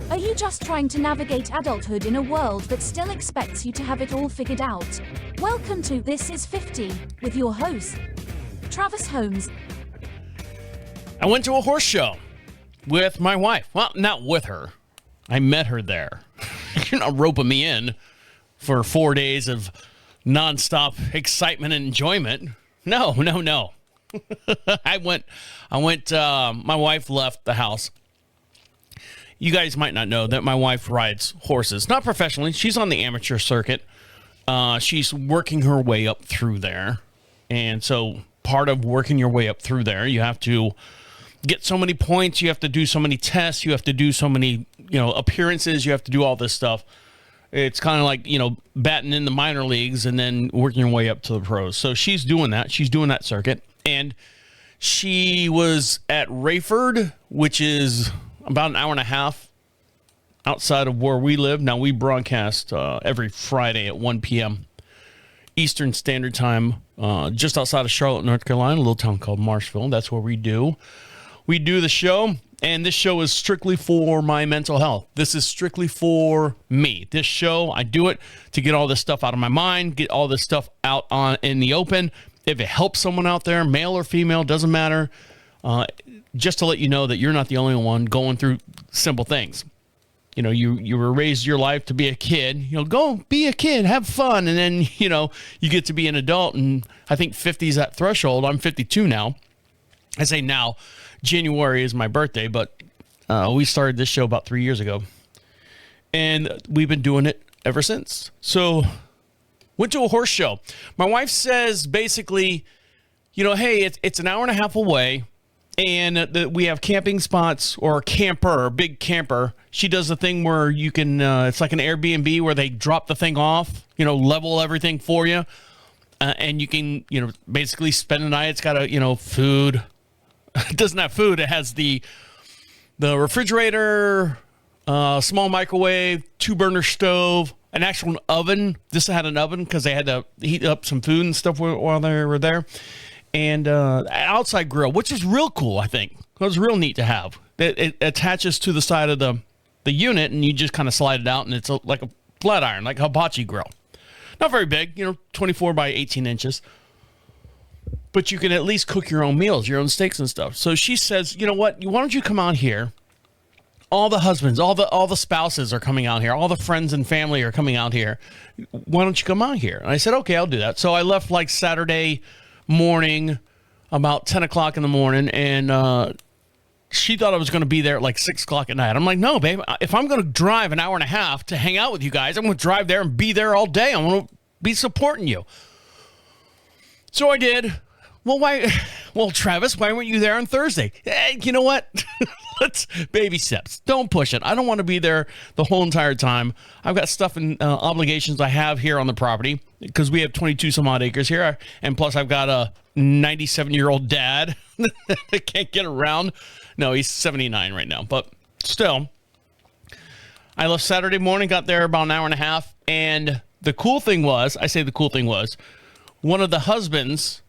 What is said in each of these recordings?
Are you just trying to navigate adulthood in a world that still expects you to have it all figured out? Welcome to This is 50 with your host, Travis Holmes. I went to a horse show with my wife. Well, not with her. I met her there. You're not roping me in for 4 days of nonstop excitement and enjoyment. No. I went, my wife left the house. You guys might not know that my wife rides horses, not professionally. She's on the amateur circuit. She's working her way up through there. And so part of working your way up through there, you have to get so many points. You have to do so many tests. You have to do so many, appearances. You have to do all this stuff. It's kind of like, batting in the minor leagues and then working your way up to the pros. So she's doing that. She's doing that circuit. And she was at Rayford, which is about an hour and a half outside of where we live. Now, we broadcast every Friday at 1 p.m. Eastern Standard Time, just outside of Charlotte, North Carolina, a little town called Marshville. That's where we do the show. And this show is strictly for my mental health. This is strictly for me. This show, I do it to get all this stuff out of my mind, get all this stuff out in the open. If it helps someone out there, male or female, doesn't matter. Just to let you know that you're not the only one going through simple things. You were raised your life to be a kid. Go be a kid, have fun. And then, you get to be an adult. And I think 50 is that threshold. I'm 52 now. I say now, January is my birthday, but we started this show about 3 years ago. And we've been doing it ever since. So, went to a horse show. My wife says basically, hey, it's an hour and a half away. And we have camping spots or big camper. She does the thing where you can, it's like an Airbnb where they drop the thing off, level everything for you. And you can, basically spend the night. It's got food. It doesn't have food. It has the refrigerator, small microwave, 2-burner stove, an actual oven. This had an oven because they had to heat up some food and stuff while they were there. And outside grill, which is real cool, I think. It was real neat to have. It attaches to the side of the unit, and you just kind of slide it out, and it's like a flat iron, like a hibachi grill. Not very big, 24 by 18 inches. But you can at least cook your own meals, your own steaks and stuff. So she says, you know what? Why don't you come out here? All the husbands, all the spouses are coming out here. All the friends and family are coming out here. Why don't you come out here? And I said, okay, I'll do that. So I left like Saturday morning, about 10 o'clock in the morning, and she thought I was going to be there at like 6 o'clock at night. I'm like, no, babe, if I'm going to drive an hour and a half to hang out with you guys, I'm going to drive there and be there all day. I'm going to be supporting you. So I did. Well, Travis, why weren't you there on Thursday? Hey, you know what? Let's baby steps. Don't push it. I don't want to be there the whole entire time. I've got stuff and obligations I have here on the property because we have 22 some odd acres here. And plus I've got a 97-year-old dad that can't get around. No, he's 79 right now. But still, I left Saturday morning, got there about an hour and a half. And the cool thing was, one of the husbands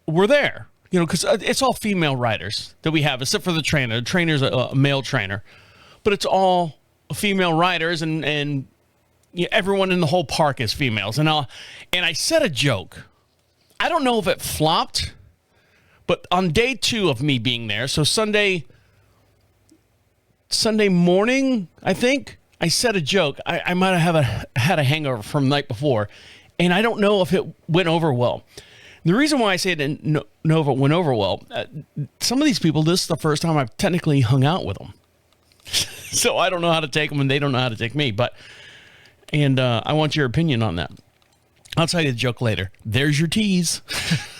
were there. Because it's all female riders that we have, except for the trainer. The trainer's a male trainer. But it's all female riders, and everyone in the whole park is females. And I said a joke. I don't know if it flopped, but on day 2 of me being there, so Sunday morning, I think, I said a joke. I might have had a hangover from the night before, and I don't know if it went over well. The reason why I say it went over well, some of these people, this is the first time I've technically hung out with them. So I don't know how to take them, and they don't know how to take me. And I want your opinion on that. I'll tell you the joke later. There's your tease.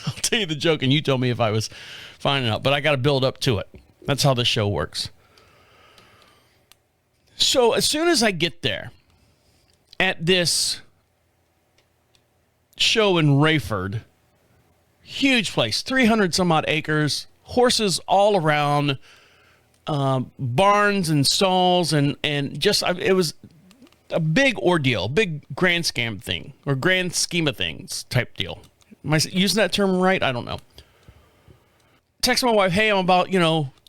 I'll tell you the joke, and you tell me if I was fine or not. But I got to build up to it. That's how this show works. So as soon as I get there at this show in Rayford, huge place, 300 some odd acres, horses all around, barns and stalls, and just, it was a big ordeal, big grand scheme of things type deal. Am I using that term right? I don't know. Text my wife, hey, I'm about,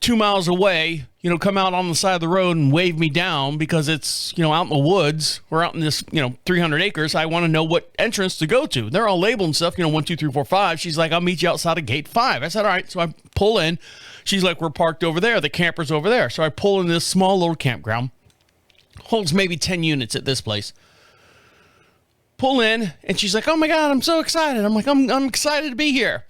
2 miles away, come out on the side of the road and wave me down because it's, out in the woods or out in this, 300 acres. I want to know what entrance to go to. They're all labeled and stuff, 1, 2, 3, 4, 5. She's like, I'll meet you outside of gate 5. I said, all right. So I pull in. She's like, we're parked over there. The camper's over there. So I pull in this small little campground. Holds maybe 10 units at this place. Pull in and she's like, oh my God, I'm so excited. I'm like, I'm excited to be here.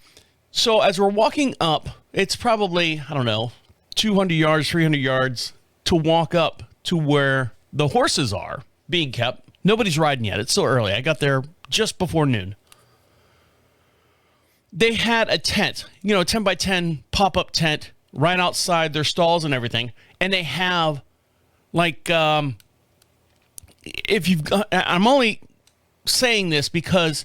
So as we're walking up, it's probably, I don't know, 200 yards, 300 yards to walk up to where the horses are being kept. Nobody's riding yet. It's still early. I got there just before noon. They had a tent, a 10 by 10 pop-up tent right outside their stalls and everything. And they have like, I'm only saying this because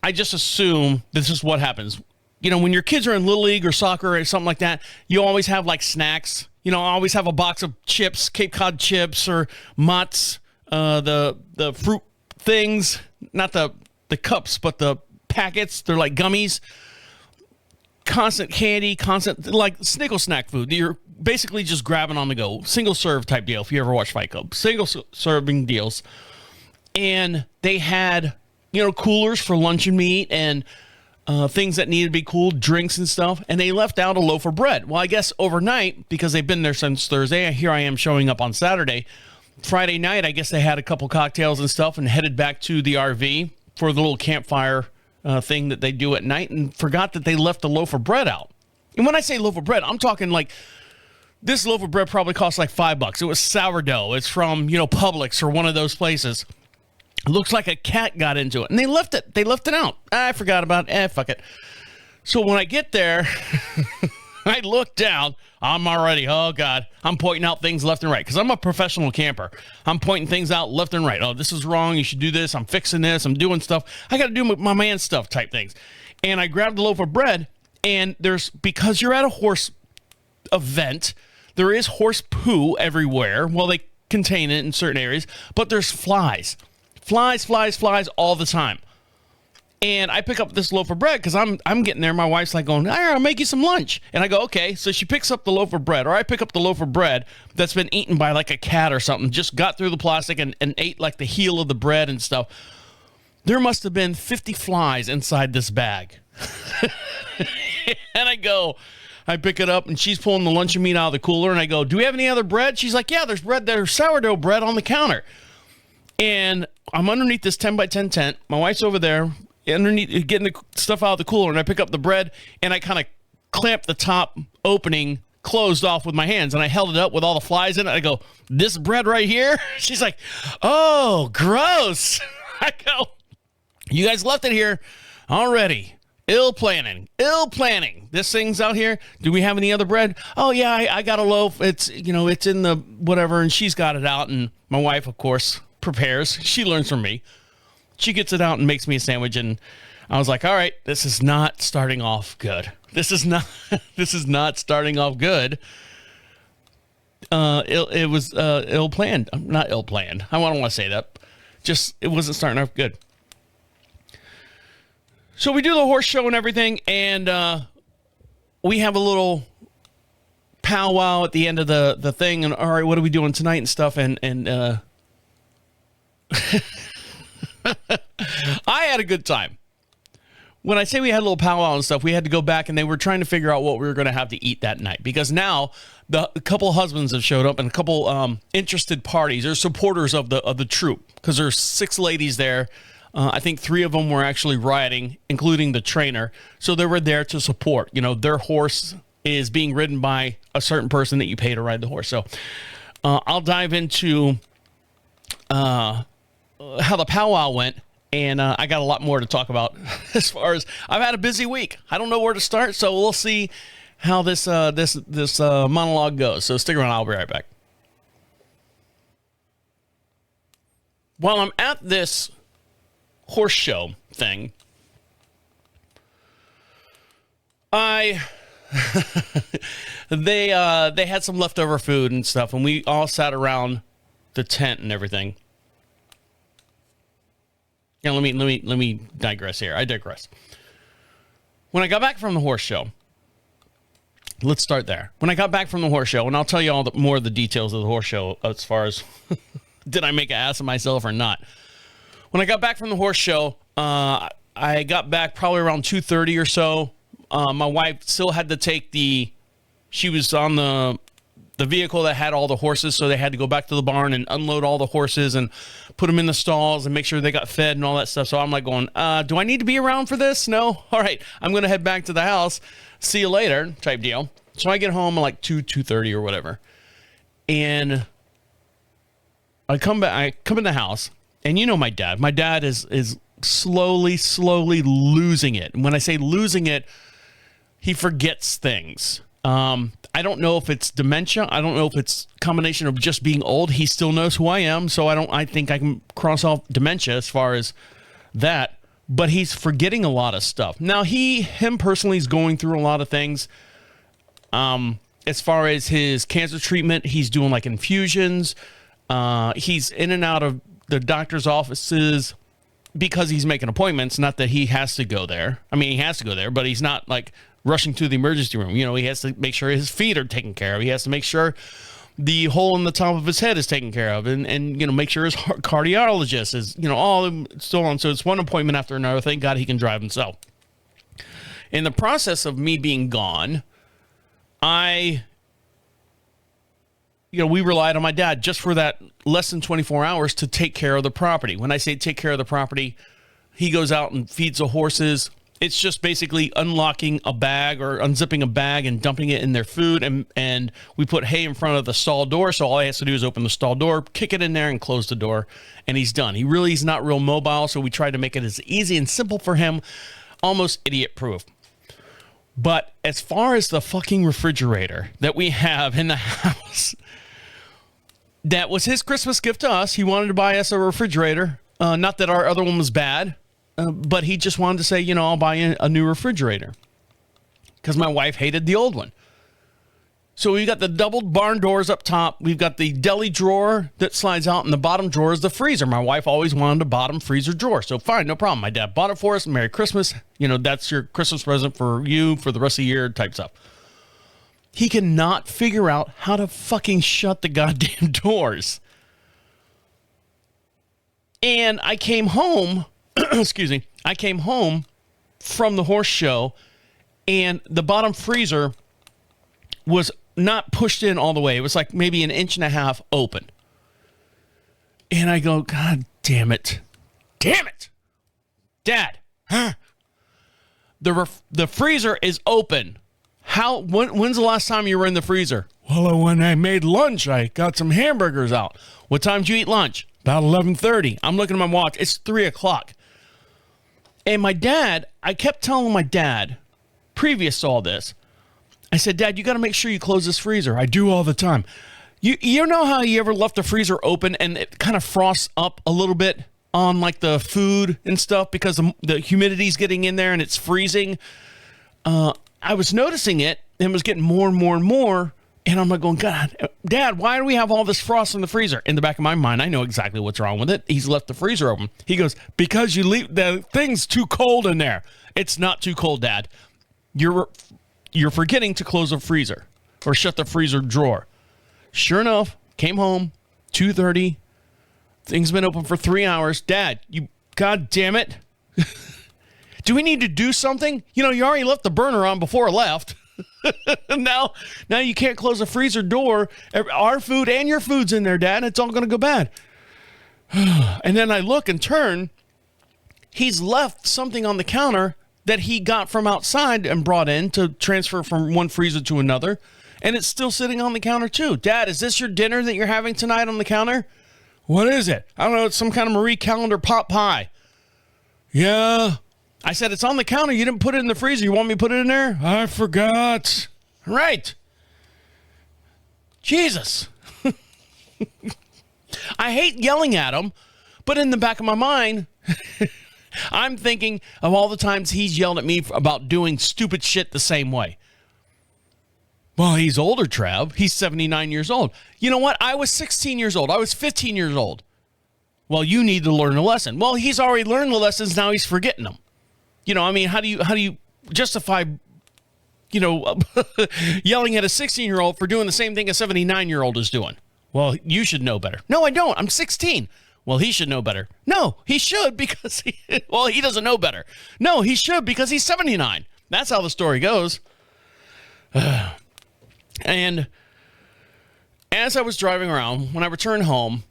I just assume this is what happens. When your kids are in Little League or soccer or something like that, you always have like snacks. Always have a box of chips, Cape Cod chips or Mutts, the fruit things, not the cups, but the packets. They're like gummies, constant candy, constant like snickle snack food. You're basically just grabbing on the go, single serve type deal. If you ever watch Fight Club, single serving deals. And they had, coolers for lunch and meat and things that needed to be cooled, drinks and stuff, and they left out a loaf of bread. Well, I guess overnight, because they've been there since Thursday, here I am showing up on Saturday. Friday night, I guess they had a couple cocktails and stuff and headed back to the RV for the little campfire thing that they do at night and forgot that they left a loaf of bread out. And when I say loaf of bread, I'm talking like this loaf of bread probably cost like $5. It was sourdough. It's from, Publix or one of those places. It looks like a cat got into it, and they left it. They left it out. I forgot about it. Fuck it. So when I get there, I look down. I'm already, oh, God. I'm pointing out things left and right because I'm a professional camper. I'm pointing things out left and right. Oh, this is wrong. You should do this. I'm fixing this. I'm doing stuff. I got to do my man stuff type things. And I grabbed a loaf of bread, and because you're at a horse event, there is horse poo everywhere. Well, they contain it in certain areas, but there's flies. Flies all the time. And I pick up this loaf of bread because I'm getting there. My wife's like going, I'll make you some lunch. And I go, okay. So she picks up the loaf of bread, or I pick up the loaf of bread that's been eaten by like a cat or something, just got through the plastic and ate like the heel of the bread and stuff. There must have been 50 flies inside this bag. And I pick it up and she's pulling the luncheon meat out of the cooler. And I go, do we have any other bread? She's like, yeah, there's bread. There's sourdough bread on the counter. And I'm underneath this 10 by 10 tent. My wife's over there underneath getting the stuff out of the cooler. And I pick up the bread and I kind of clamp the top opening closed off with my hands. And I held it up with all the flies in it. I go, this bread right here? She's like, oh, gross. I go, you guys left it here already. Ill planning. This thing's out here. Do we have any other bread? Oh, yeah, I got a loaf. It's, it's in the whatever. And she's got it out. And my wife, of course, prepares. She learns from me. She gets it out and makes me a sandwich. And I was like, all right, this is not starting off good. This is not starting off good. It was ill-planned. Not ill-planned. I don't want to say that. Just, it wasn't starting off good. So we do the horse show and everything, and we have a little powwow at the end of the thing, and all right, what are we doing tonight and stuff, and I had a good time. When I say we had a little powwow and stuff, we had to go back and they were trying to figure out what we were going to have to eat that night, because now a couple husbands have showed up and a couple interested parties. They're supporters of the troop, because there's 6 ladies there. I think 3 of them were actually riding, including the trainer. So they were there to support. Their horse is being ridden by a certain person that you pay to ride the horse. So I'll dive into how the powwow went. And I got a lot more to talk about as far as I've had a busy week. I don't know where to start, so we'll see how this monologue goes. So stick around. I'll be right back. While I'm at this horse show thing, they had some leftover food and stuff, and we all sat around the tent and everything. Yeah, let me digress here. I digress. When I got back from the horse show, let's start there. When I got back from the horse show, and I'll tell you all more of the details of the horse show as far as did I make an ass of myself or not. When I got back from the horse show, I got back probably around 2:30 or so. My wife still had to take she was on the vehicle that had all the horses, so they had to go back to the barn and unload all the horses and put them in the stalls and make sure they got fed and all that stuff. So I'm like going, do I need to be around for this? No? All right, I'm going to head back to the house. See you later type deal. So I get home at like 2:30 or whatever. And I come in the house, and you know my dad. My dad is slowly losing it. And when I say losing it, he forgets things. I don't know if it's dementia. I don't know if it's a combination of just being old. He still knows who I am, so I think I can cross off dementia as far as that. But he's forgetting a lot of stuff. Now, him personally is going through a lot of things. As far as his cancer treatment, he's doing like infusions. He's in and out of the doctor's offices because he's making appointments. Not that he has to go there. I mean, he has to go there, but he's not like rushing to the emergency room. You know, he has to make sure his feet are taken care of. He has to make sure the hole in the top of his head is taken care of, and you know, make sure his cardiologist is, you know, all so on. So it's one appointment after another. Thank God he can drive himself. In the process of me being gone, we relied on my dad just for that less than 24 hours to take care of the property. When I say take care of the property, he goes out and feeds the horses. It's just basically unlocking a bag or unzipping a bag and dumping it in their food. And we put hay in front of the stall door. So all he has to do is open the stall door, kick it in there and close the door, and he's done. He's not real mobile. So we tried to make it as easy and simple for him, almost idiot proof. But as far as the fucking refrigerator that we have in the house, that was his Christmas gift to us. He wanted to buy us a refrigerator. Not that our other one was bad. But he just wanted to say, you know, I'll buy a new refrigerator because my wife hated the old one. So we've got the doubled barn doors up top. We've got the deli drawer that slides out, and the bottom drawer is the freezer. My wife always wanted a bottom freezer drawer. So fine, no problem. My dad bought it for us. Merry Christmas. You know, that's your Christmas present for you for the rest of the year type stuff. He cannot figure out how to fucking shut the goddamn doors. And I came home... excuse me, I came home from the horse show, and the bottom freezer was not pushed in all the way. It was like maybe 1.5 inches open. And I go, God damn it. Damn it. Dad, huh? The freezer is open. When's the last time you were in the freezer? Well, when I made lunch, I got some hamburgers out. What time did you eat lunch? About 11:30. I'm looking at my watch. It's 3:00. And my dad, I kept telling my dad, previous to all this, I said, Dad, you got to make sure you close this freezer. I do all the time. You know how you ever left the freezer open and it kind of frosts up a little bit on like the food and stuff because the humidity's getting in there and it's freezing? I was noticing it and it was getting more and more and more. And I'm like going, God, Dad, why do we have all this frost in the freezer? In the back of my mind, I know exactly what's wrong with it. He's left the freezer open. He goes, because you leave the thing's too cold in there. It's not too cold, Dad. You're forgetting to close the freezer or shut the freezer drawer. Sure enough, came home, 2:30. Thing's been open for 3 hours. Dad, God damn it. Do we need to do something? You know, you already left the burner on before I left. now you can't close the freezer door. Our food and your food's in there, Dad. It's all going to go bad. And then I look and turn. He's left something on the counter that he got from outside and brought in to transfer from one freezer to another. And it's still sitting on the counter too. Dad, is this your dinner that you're having tonight on the counter? What is it? I don't know. It's some kind of Marie Callender pot pie. Yeah. I said, it's on the counter. You didn't put it in the freezer. You want me to put it in there? I forgot. Right. Jesus. I hate yelling at him, but in the back of my mind, I'm thinking of all the times he's yelled at me about doing stupid shit the same way. Well, he's older, Trav. He's 79 years old. You know what? I was 16 years old. I was 15 years old. Well, you need to learn a lesson. Well, he's already learned the lessons. Now he's forgetting them. You know, I mean, how do you justify, yelling at a 16-year-old for doing the same thing a 79-year-old is doing. Well, you should know better. No, I don't. I'm 16. Well, he should know better. No, he should because he doesn't know better. No, he should because he's 79. That's how the story goes. And as I was driving around, when I returned home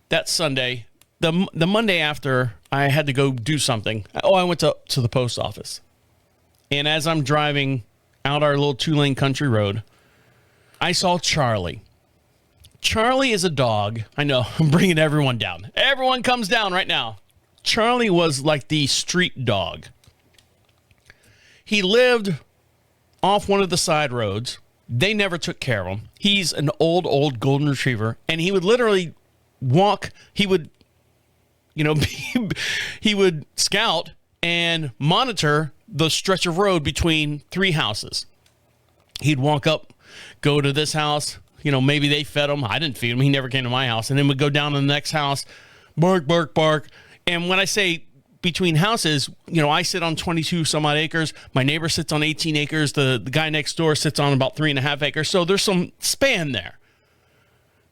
that Sunday, the Monday after, I had to go do something. I went to the post office. And as I'm driving out our little 2-lane country road, I saw Charlie. Charlie is a dog. I know, I'm bringing everyone down. Everyone comes down right now. Charlie was like the street dog. He lived off one of the side roads. They never took care of him. He's an old golden retriever, and he would literally walk. He would, he would scout and monitor the stretch of road between 3 houses. He'd walk up, go to this house. Maybe they fed him. I didn't feed him. He never came to my house. And then would go down to the next house, bark, bark, bark. And when I say between houses, I sit on 22 some odd acres. My neighbor sits on 18 acres. The guy next door sits on about 3.5 acres. So there's some span there.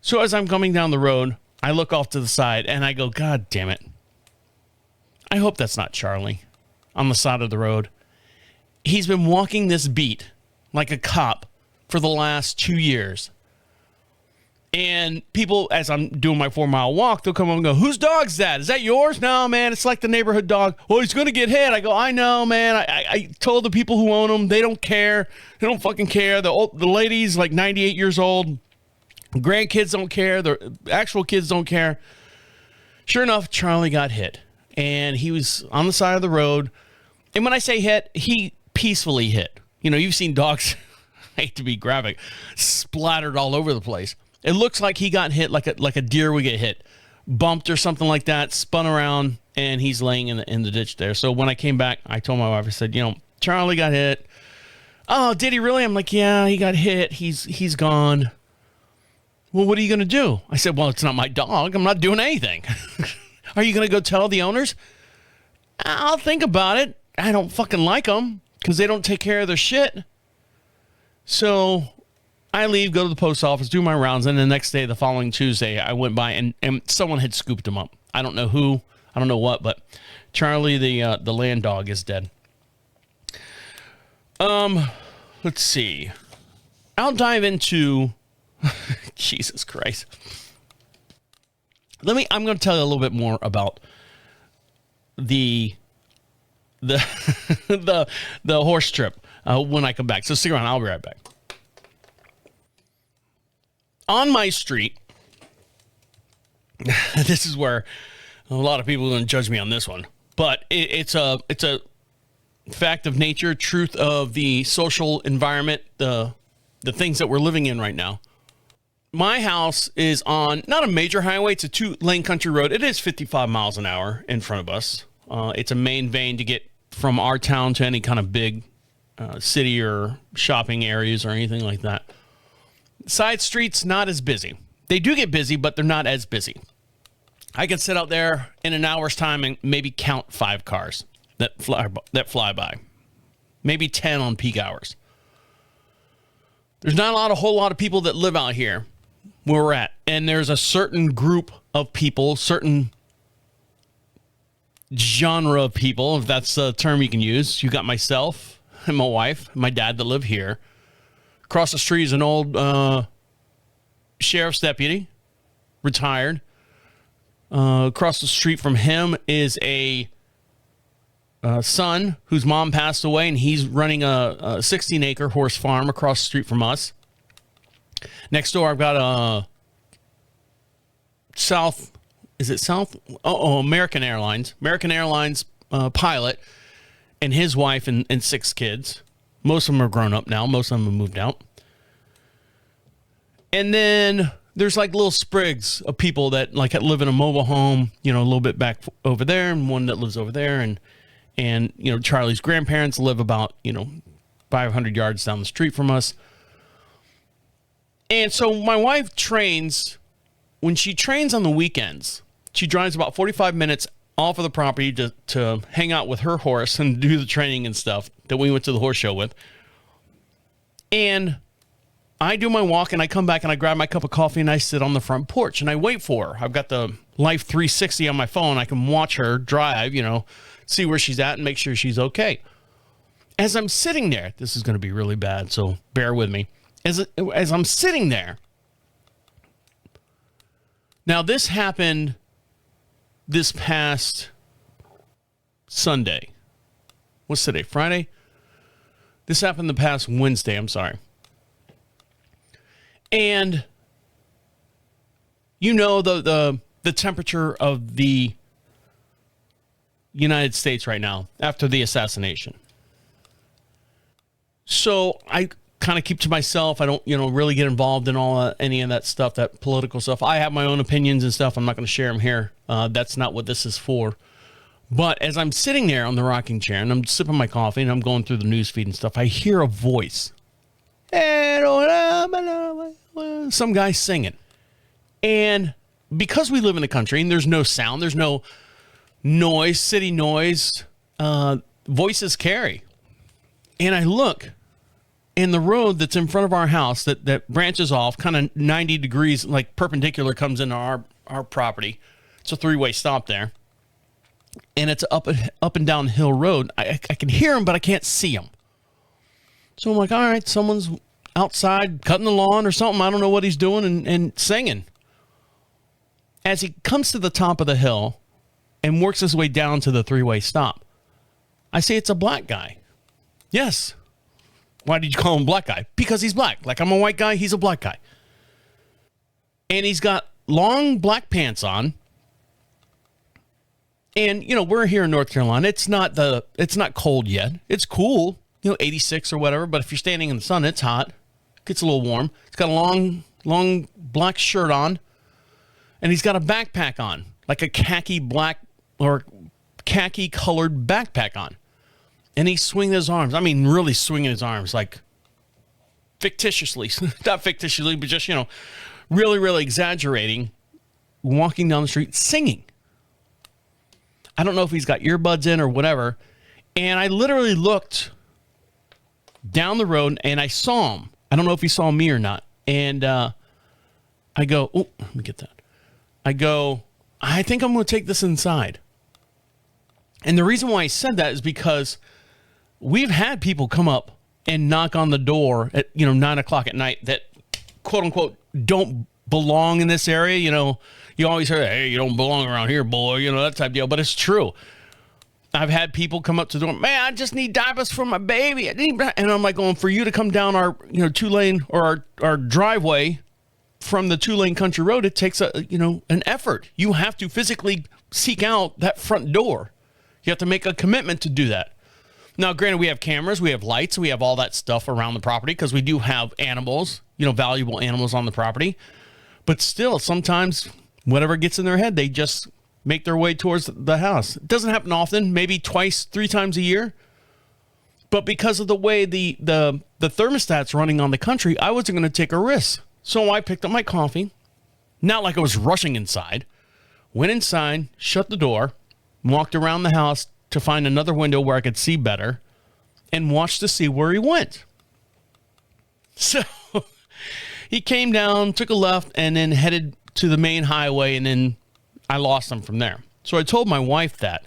So as I'm coming down the road, I look off to the side and I go, God damn it. I hope that's not Charlie on the side of the road. He's been walking this beat like a cop for the last 2 years. And people, as I'm doing my 4-mile walk, they'll come up and go, whose dog's that? Is that yours? No, man, it's like the neighborhood dog. Oh, he's going to get hit. I go, I know, man. I told the people who own him, they don't care. They don't fucking care. The lady's like 98 years old. Grandkids don't care. The actual kids don't care. Sure enough, Charlie got hit. And he was on the side of the road. And when I say hit, he peacefully hit. You've seen dogs, I hate to be graphic, splattered all over the place. It looks like he got hit like a deer would get hit, bumped or something like that, spun around, and he's laying in the ditch there. So when I came back, I told my wife, I said, Charlie got hit. Oh, did he really? I'm like, yeah, he got hit. He's gone. Well, what are you going to do? I said, well, it's not my dog. I'm not doing anything. Are you going to go tell the owners? I'll think about it. I don't fucking like them because they don't take care of their shit. So I leave, go to the post office, do my rounds, and the next day, the following Tuesday, I went by and someone had scooped him up. I don't know who, I don't know what, but Charlie, the land dog, is dead. Let's see. I'll dive into Jesus Christ. I'm going to tell you a little bit more about the the horse trip when I come back. So stick around. I'll be right back. On my street, this is where a lot of people are going to judge me on this one, but it's a fact of nature, truth of the social environment, the things that we're living in right now. My house is on not a major highway. It's a 2-lane country road. It is 55 miles an hour in front of us. It's a main vein to get from our town to any kind of big city or shopping areas or anything like that. Side streets, not as busy. They do get busy, but they're not as busy. I can sit out there in an hour's time and maybe count 5 cars that fly by. Maybe 10 on peak hours. There's not a whole lot of people that live out here where we're at. And there's a certain group of people, certain genre of people, if that's a term you can use. You got myself and my wife, and my dad that live here. Across the street is an old sheriff's deputy, retired. Across the street from him is a son whose mom passed away, and he's running a 16-acre horse farm across the street from us. Next door, I've got a American Airlines pilot and his wife and 6 kids. Most of them are grown up now. Most of them have moved out. And then there's like little sprigs of people that like live in a mobile home, a little bit back over there, and one that lives over there. And Charlie's grandparents live about, 500 yards down the street from us. And so my wife trains, when she trains on the weekends, she drives about 45 minutes off of the property to hang out with her horse and do the training and stuff that we went to the horse show with. And I do my walk and I come back and I grab my cup of coffee and I sit on the front porch and I wait for her. I've got the Life 360 on my phone. I can watch her drive, see where she's at and make sure she's okay. As I'm sitting there, this is going to be really bad, so bear with me. As I'm sitting there, now this happened this past Sunday. What's today? Friday? This happened the past Wednesday, I'm sorry. And the temperature of the United States right now after the assassination. So I kind of keep to myself. I don't, really get involved in any of that stuff, that political stuff. I have my own opinions and stuff. I'm not going to share them here. That's not what this is for. But as I'm sitting there on the rocking chair and I'm sipping my coffee and I'm going through the news feed and stuff, I hear a voice. Some guy singing. And because we live in the country and there's no sound, there's no noise, city noise, voices carry. And I look, and the road that's in front of our house that branches off kind of 90 degrees, like perpendicular, comes into our property. It's a three-way stop there. And it's up and down hill road. I can hear him, but I can't see him. So I'm like, all right, someone's outside cutting the lawn or something. I don't know what he's doing and singing. As he comes to the top of the hill and works his way down to the three-way stop, I say it's a black guy. Yes. Why did you call him black guy? Because he's black. Like I'm a white guy, he's a black guy. And he's got long black pants on. And, we're here in North Carolina. It's not cold yet. It's cool, 86 or whatever. But if you're standing in the sun, it's hot. Gets a little warm. He's got a long black shirt on. And he's got a backpack on, like a khaki black or khaki colored backpack on. And he's swinging his arms. I mean, really swinging his arms, like fictitiously. Not fictitiously, but just, really, really exaggerating. Walking down the street, singing. I don't know if he's got earbuds in or whatever. And I literally looked down the road and I saw him. I don't know if he saw me or not. And I go, oh, let me get that. I go, I think I'm going to take this inside. And the reason why I said that is because we've had people come up and knock on the door at, 9 o'clock at night that, quote unquote, don't belong in this area. You always hear, hey, you don't belong around here, boy, that type of deal. But it's true. I've had people come up to the door, man, I just need diapers for my baby. And I'm like, going, for you to come down our, 2-lane or our driveway from the 2-lane country road, it takes an effort. You have to physically seek out that front door. You have to make a commitment to do that. Now, granted, we have cameras, we have lights, we have all that stuff around the property because we do have animals, valuable animals on the property. But still, sometimes whatever gets in their head, they just make their way towards the house. It doesn't happen often, maybe twice, 3 times a year. But because of the way the thermostat's running on the country, I wasn't going to take a risk. So I picked up my coffee, not like I was rushing inside, went inside, shut the door, walked around the house to find another window where I could see better, and watched to see where he went. So he came down, took a left, and then headed to the main highway, and then I lost him from there. So I told my wife that.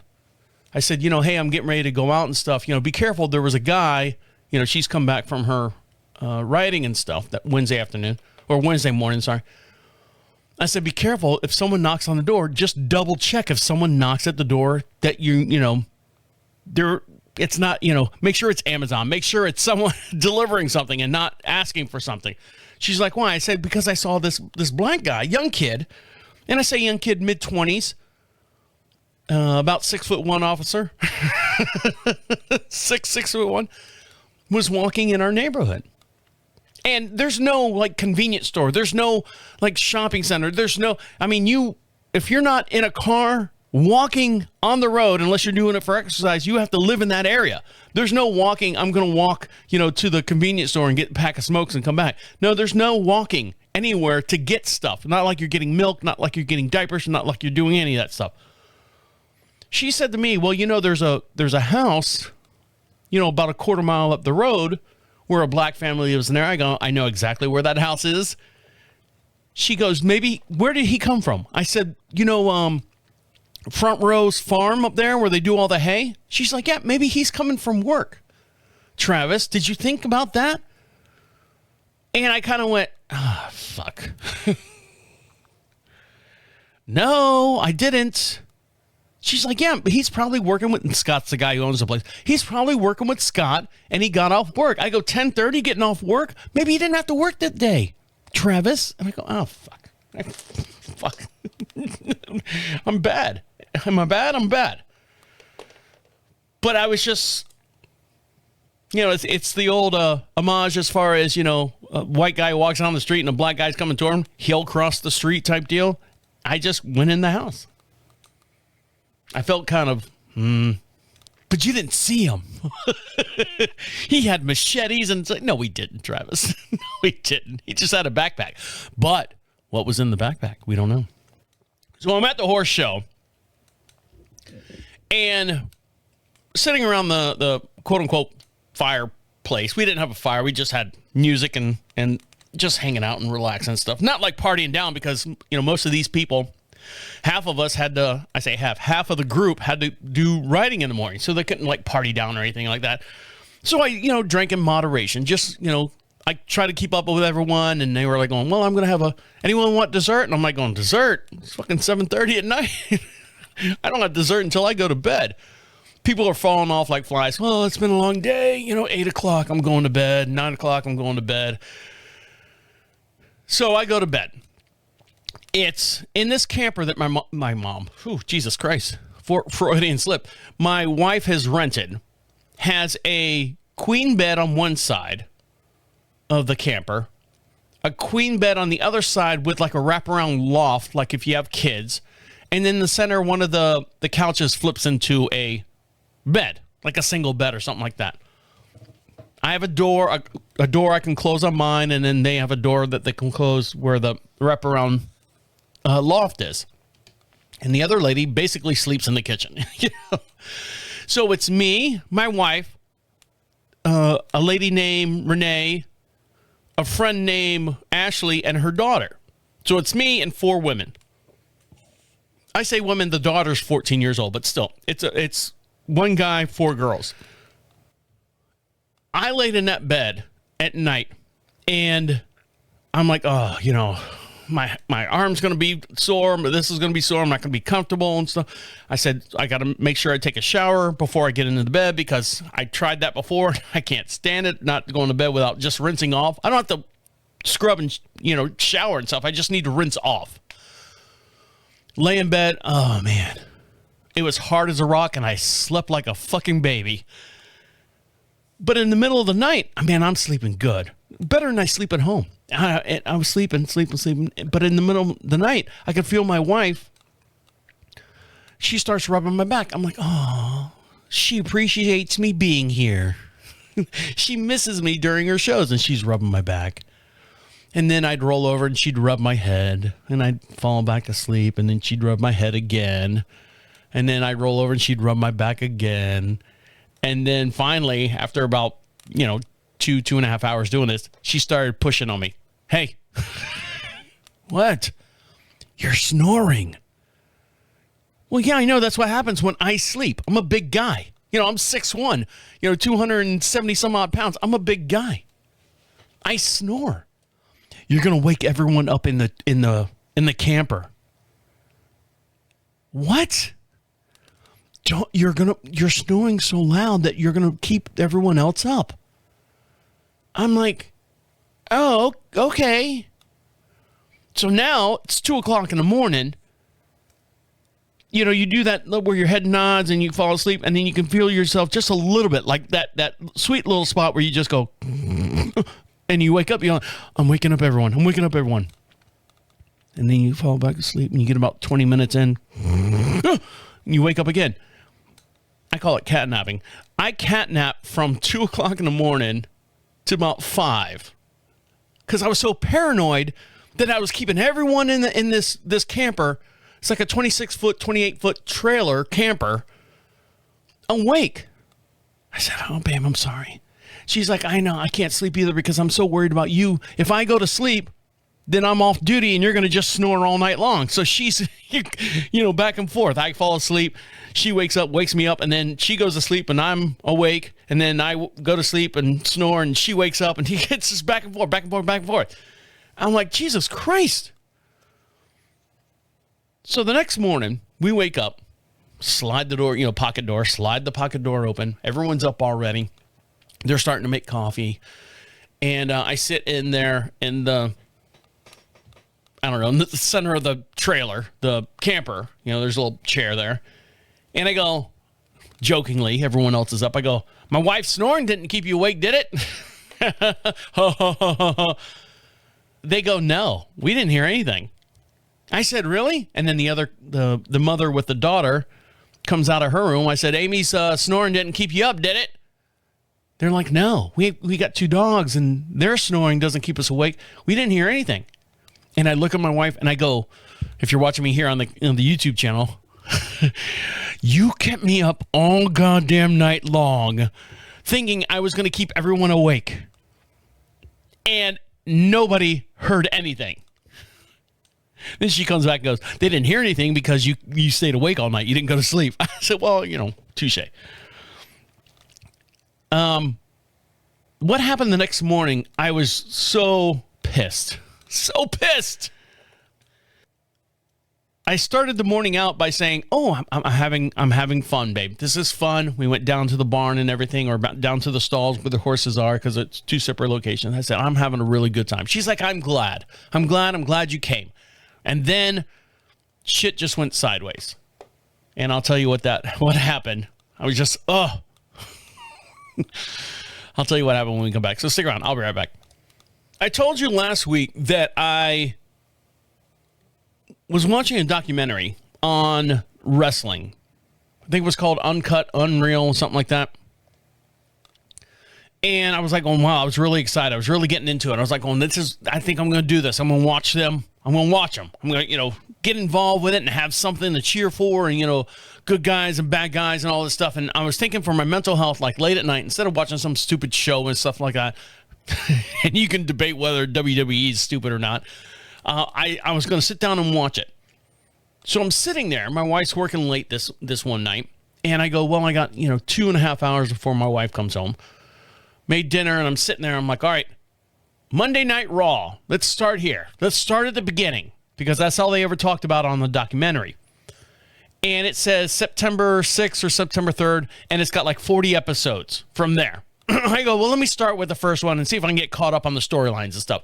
I said, hey, I'm getting ready to go out and stuff. Be careful. There was a guy, she's come back from her riding and stuff that Wednesday morning, sorry. I said, be careful. If someone knocks on the door, just double check if someone knocks at the door that it's not, make sure it's Amazon. Make sure it's someone delivering something and not asking for something. She's like, why? I said, because I saw this black guy, young kid. And I say young kid, mid-20s, about 6'1" officer, 6'1", was walking in our neighborhood. And there's no convenience store. There's no shopping center. There's no, if you're not in a car walking on the road, unless you're doing it for exercise, you have to live in that area. There's no walking. I'm going to walk, to the convenience store and get a pack of smokes and come back. No, there's no walking anywhere to get stuff. Not like you're getting milk, not like you're getting diapers, not like you're doing any of that stuff. She said to me, well, there's a house, about a quarter mile up the road where a black family lives in there. I go, I know exactly where that house is. She goes, maybe, where did he come from? I said, Front Row's farm up there where they do all the hay. She's like, yeah, maybe he's coming from work. Travis, did you think about that? And I kind of went, fuck. No, I didn't. She's like, yeah, but he's probably working with, and Scott's the guy who owns the place. He's probably working with Scott, and he got off work. I go, 10:30 getting off work? Maybe he didn't have to work that day, Travis. And I go, oh, fuck. Fuck. I'm bad. Am I bad? I'm bad. But I was just, it's the old homage as far as, a white guy walks down the street and a black guy's coming toward him. He'll cross the street type deal. I just went in the house. I felt kind of, but you didn't see him. He had machetes and it's like, no, we didn't, Travis. No, we didn't. He just had a backpack. But what was in the backpack? We don't know. So I'm at the horse show and sitting around the quote unquote fireplace. We didn't have a fire. We just had music and just hanging out and relaxing and stuff. Not like partying down because, most of these people, half of us had to, I say half of the group had to do riding in the morning. So they couldn't like party down or anything like that. So I, drank in moderation. Just, I try to keep up with everyone. And they were like going, well, I'm going to have anyone want dessert? And I'm like going, dessert? It's fucking 7:30 at night. I don't have dessert until I go to bed. People are falling off like flies. Well, it's been a long day. 8 o'clock, I'm going to bed. 9 o'clock, I'm going to bed. So I go to bed. It's in this camper that my mom, Jesus Christ, Freudian slip, my wife has rented, has a queen bed on one side of the camper, a queen bed on the other side with like a wraparound loft, like if you have kids, and in the center, one of the couches flips into a bed, like a single bed or something like that. I have a door I can close on mine, and then they have a door that they can close where the wraparound loft is. And the other lady basically sleeps in the kitchen. So it's me, my wife, a lady named Renee, a friend named Ashley, and her daughter. So it's me and 4 women. I say women, the daughter's 14 years old, but still, it's one guy, 4 girls. I laid in that bed at night, and I'm like, oh, my arm's going to be sore, but this is going to be sore. I'm not going to be comfortable and stuff. I said, I got to make sure I take a shower before I get into the bed because I tried that before. I can't stand it, not going to bed without just rinsing off. I don't have to scrub and, shower and stuff. I just need to rinse off. Lay in bed. Oh, man. It was hard as a rock, and I slept like a fucking baby. But in the middle of the night, I'm sleeping good. Better than I sleep at home. I was sleeping. But in the middle of the night, I could feel my wife. She starts rubbing my back. I'm like, oh, she appreciates me being here. She misses me during her shows, and she's rubbing my back. And then I'd roll over, and she'd rub my head, and I'd fall back to sleep, and then she'd rub my head again. And then I'd roll over, and she'd rub my back again. And then finally, after about, 2.5 hours doing this, she started pushing on me. Hey, what? You're snoring. Well, yeah, I know. That's what happens when I sleep. I'm a big guy. I'm 6'1", 270 some odd pounds. I'm a big guy. I snore. You're going to wake everyone up in the camper. What? You're snoring so loud that you're going to keep everyone else up. I'm like, oh, okay. So now it's 2 o'clock in the morning. You do that where your head nods and you fall asleep, and then you can feel yourself just a little bit like that sweet little spot where you just go, and you wake up, I'm waking up everyone. I'm waking up everyone. And then you fall back asleep and you get about 20 minutes in. And you wake up again. I call it catnapping. I catnap from 2 o'clock in the morning to about 5 because I was so paranoid that I was keeping everyone in this camper. It's like a 26-foot, 28-foot trailer camper awake. I said, oh, babe, I'm sorry. She's like, I know, I can't sleep either because I'm so worried about you. If I go to sleep, then I'm off duty and you're going to just snore all night long. So she's, back and forth. I fall asleep. She wakes me up, and then she goes to sleep and I'm awake. And then I go to sleep and snore and she wakes up and he gets this back and forth, back and forth, back and forth. I'm like, Jesus Christ. So the next morning we wake up, slide the door, pocket door, slide the pocket door open. Everyone's up already. They're starting to make coffee. And I sit in there in the center of the trailer, the camper, there's a little chair there. And I go, jokingly, everyone else is up. I go, my wife snoring didn't keep you awake, did it? They go, no, we didn't hear anything. I said, really? And then the mother with the daughter comes out of her room. I said, Amy's snoring didn't keep you up, did it? They're like, no, we got 2 dogs and their snoring doesn't keep us awake. We didn't hear anything. And I look at my wife and I go, if you're watching me here on the YouTube channel, you kept me up all goddamn night long thinking I was going to keep everyone awake. And nobody heard anything. Then she comes back and goes, they didn't hear anything because you stayed awake all night. You didn't go to sleep. I said, well, touche. What happened the next morning, I was so pissed. So pissed. I started the morning out by saying, oh, I'm having fun, babe. This is fun. We went down to the barn and everything, or down to the stalls where the horses are, because it's 2 separate locations. I said, I'm having a really good time. She's like, I'm glad you came. And then shit just went sideways. And I'll tell you what happened. I was just, I'll tell you what happened when we come back. So stick around. I'll be right back. I told you last week that I was watching a documentary on wrestling. I think it was called Uncut, Unreal, something like that. And I was like, oh, wow, I was really excited. I was really getting into it. I was like, I think I'm going to do this. I'm going to watch them. I'm going to watch them. I'm going to, get involved with it and have something to cheer for and, good guys and bad guys and all this stuff. And I was thinking for my mental health, like late at night, instead of watching some stupid show and stuff like that, and you can debate whether WWE is stupid or not, I was going to sit down and watch it. So I'm sitting there. My wife's working late this one night. And I go, well, I got, 2.5 hours before my wife comes home. Made dinner, and I'm sitting there. I'm like, all right, Monday Night Raw. Let's start here. Let's start at the beginning, because that's all they ever talked about on the documentary. And it says September 6th or September 3rd, and it's got like 40 episodes from there. I go, well, let me start with the first one and see if I can get caught up on the storylines and stuff.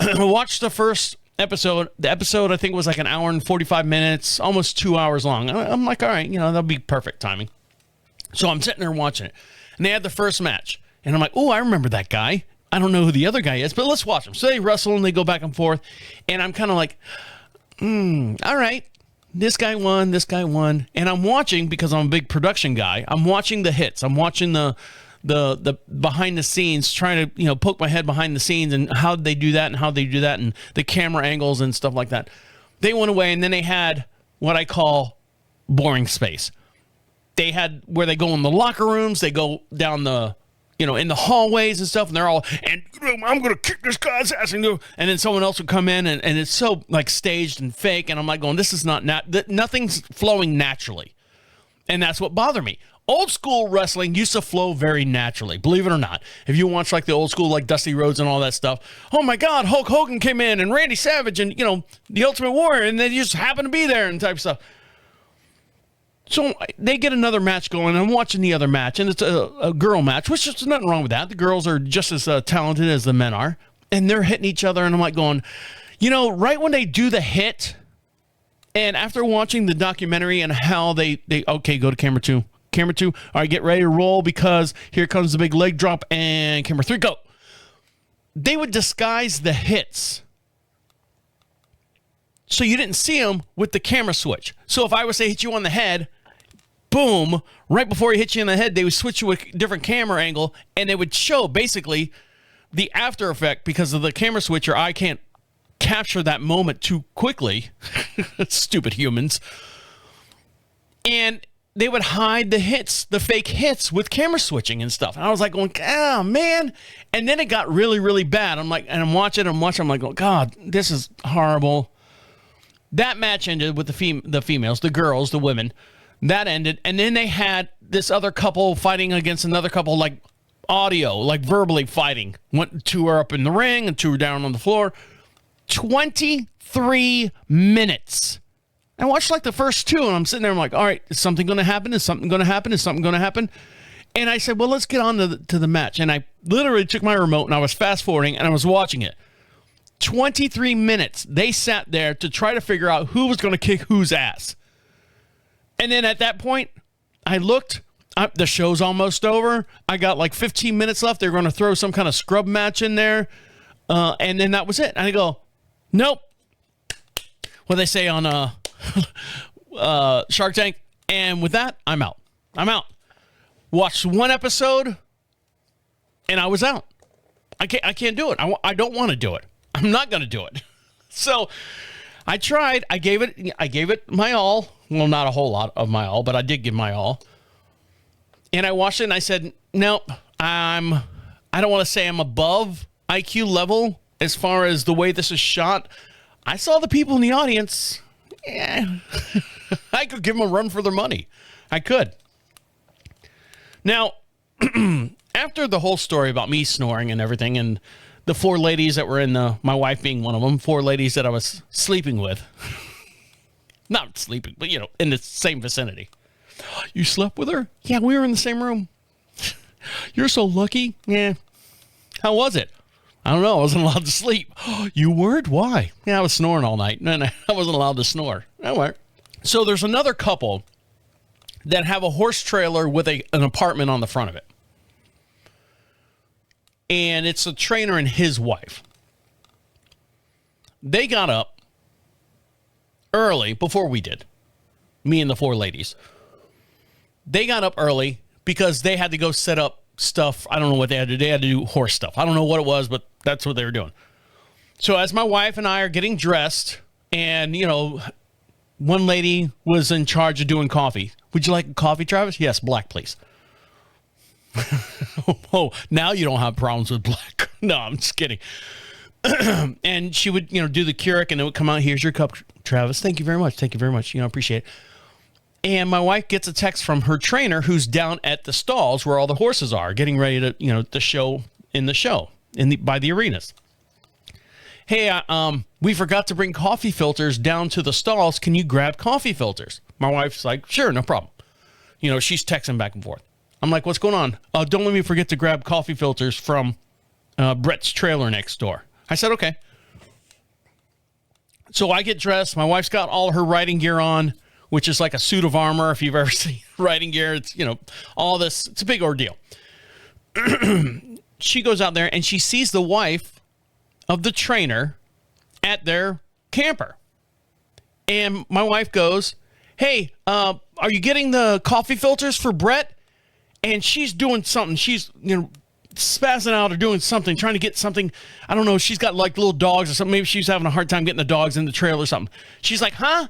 I watched the first episode. The episode, I think, was like an hour and 45 minutes, almost 2 hours long. I'm like, all right, that'll be perfect timing. So I'm sitting there watching it, and they had the first match. And I'm like, oh, I remember that guy. I don't know who the other guy is, but let's watch them. So they wrestle and they go back and forth. And I'm kind of like, all right, this guy won. And I'm watching, because I'm a big production guy, I'm watching the hits. I'm watching the behind the scenes, trying to, poke my head behind the scenes and how they do that and the camera angles and stuff like that. They went away, and then they had what I call boring space. They had where they go in the locker rooms, they go down the, in the hallways and stuff, and they're all, and I'm going to kick this guy's ass, and then someone else would come in, and it's so like staged and fake, and I'm like going, this is not, nothing's flowing naturally. And that's what bothered me. Old school wrestling used to flow very naturally, believe it or not. If you watch like the old school, like Dusty Rhodes and all that stuff, oh my God, Hulk Hogan came in, and Randy Savage, and the Ultimate Warrior, and they just happen to be there and type of stuff. So they get another match going. I'm watching the other match, and it's a girl match, which is nothing wrong with that. The girls are just as talented as the men are, and they're hitting each other, and I'm like going, right when they do the hit, and after watching the documentary and how they okay, go to camera 2. Camera 2, all right, get ready to roll, because here comes the big leg drop, and camera 3, go. They would disguise the hits, so you didn't see them with the camera switch. So if I was to hit you on the head, boom, right before he hit you in the head, they would switch you a different camera angle, and they would show basically the after effect, because of the camera switch. Your eye can't capture that moment too quickly. Stupid humans. And they would hide the hits, the fake hits with camera switching and stuff. And I was like going, oh, man. And then it got really, really bad. I'm like, and I'm watching. I'm like, oh, God, this is horrible. That match ended with the females, the girls, the women. That ended. And then they had this other couple fighting against another couple, like audio, like verbally fighting. Two are up in the ring and two are down on the floor. 23 minutes. I watched like the first two, and I'm sitting there. I'm like, all right, is something going to happen? Is something going to happen? Is something going to happen? And I said, well, let's get on to the match. And I literally took my remote, and I was fast forwarding, and I was watching it. 23 minutes. They sat there to try to figure out who was going to kick whose ass. And then at that point, I looked. The show's almost over. I got like 15 minutes left. They're going to throw some kind of scrub match in there. And then that was it. And I go, nope. What they say on Shark Tank. And with that, I'm out. Watched one episode, and I was out. I can't do it. I don't want to do it. I'm not going to do it. So I tried. I gave it my all. Well, not a whole lot of my all, but I did give my all. And I watched it, and I said, no, I don't want to say I'm above IQ level as far as the way this is shot. I saw the people in the audience. Yeah, I could give them a run for their money. I could. Now, after the whole story about me snoring and everything, and the four ladies that were in my wife being one of them, four ladies that I was sleeping with. Not sleeping, but, in the same vicinity. You slept with her? Yeah, we were in the same room. You're so lucky. Yeah. How was it? I don't know. I wasn't allowed to sleep. You weren't? Why? Yeah, I was snoring all night. And I wasn't allowed to snore. All right. So there's another couple that have a horse trailer with an apartment on the front of it. And it's a trainer and his wife. They got up early before we did. Me and the four ladies. They got up early because they had to go set up stuff. I don't know what they had to do. They had to do horse stuff. I don't know what it was, but that's what they were doing. So as my wife and I are getting dressed, and, one lady was in charge of doing coffee. Would you like coffee, Travis? Yes, black, please. Oh, now you don't have problems with black. No, I'm just kidding. And she would, do the Keurig, and it would come out, here's your cup, Travis. Thank you very much. Thank you very much. Appreciate it. And my wife gets a text from her trainer who's down at the stalls where all the horses are, getting ready to, the show by the arenas. Hey, we forgot to bring coffee filters down to the stalls. Can you grab coffee filters? My wife's like, sure, no problem. She's texting back and forth. I'm like, what's going on? Don't let me forget to grab coffee filters from Brett's trailer next door. I said, okay. So I get dressed. My wife's got all her riding gear on, which is like a suit of armor. If you've ever seen riding gear, it's, all this. It's a big ordeal. She goes out there and she sees the wife of the trainer at their camper. And my wife goes, hey, are you getting the coffee filters for Brett? And she's doing something. She's, spazzing out or doing something, trying to get something. I don't know. She's got like little dogs or something. Maybe she's having a hard time getting the dogs in the trailer or something. She's like, huh?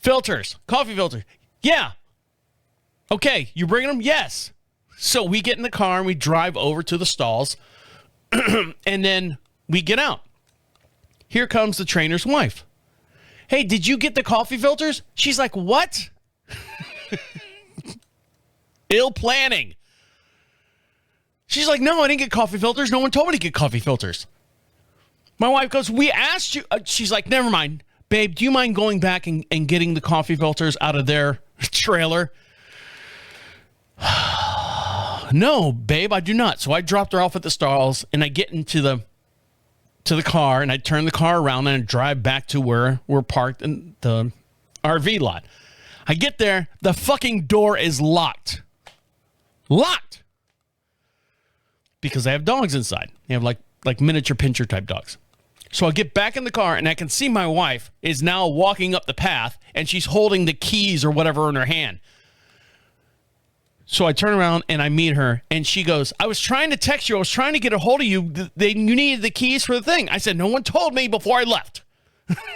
Filters, coffee filters. Yeah. Okay. You bringing them? Yes. So we get in the car and we drive over to the stalls and then we get out. Here comes the trainer's wife. Hey, did you get the coffee filters? She's like, what? Ill planning. She's like, no, I didn't get coffee filters. No one told me to get coffee filters. My wife goes, we asked you. She's like, never mind. Babe, do you mind going back and getting the coffee filters out of their trailer? No, babe, I do not. So I dropped her off at the stalls and I get into the car and I turn the car around and I drive back to where we're parked in the RV lot. I get there, the fucking door is locked. Locked! Because they have dogs inside. They have like miniature pincher type dogs. So I get back in the car and I can see my wife is now walking up the path and she's holding the keys or whatever in her hand. So I turn around and I meet her and she goes, I was trying to text you. I was trying to get a hold of you. You needed the keys for the thing. I said, no one told me before I left.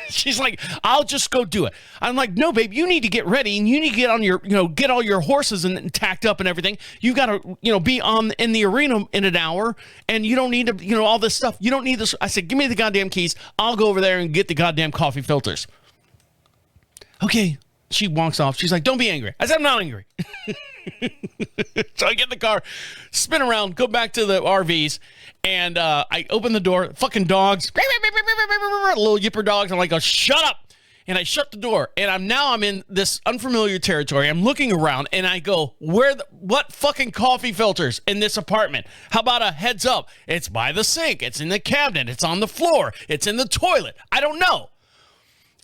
She's like, I'll just go do it. I'm like, no, babe, you need to get ready and you need to get on your, get all your horses and tacked up and everything. You got to, be in the arena in an hour, and you don't need to, all this stuff. You don't need this. I said, give me the goddamn keys. I'll go over there and get the goddamn coffee filters. Okay. She walks off. She's like, don't be angry. I said, I'm not angry. So I get in the car, spin around, go back to the RVs, and I open the door. Fucking dogs, little yipper dogs. I'm like, oh, shut up. And I shut the door, and I'm in this unfamiliar territory. I'm looking around, and I go, what fucking coffee filters in this apartment? How about a heads up? It's by the sink. It's in the cabinet. It's on the floor. It's in the toilet. I don't know.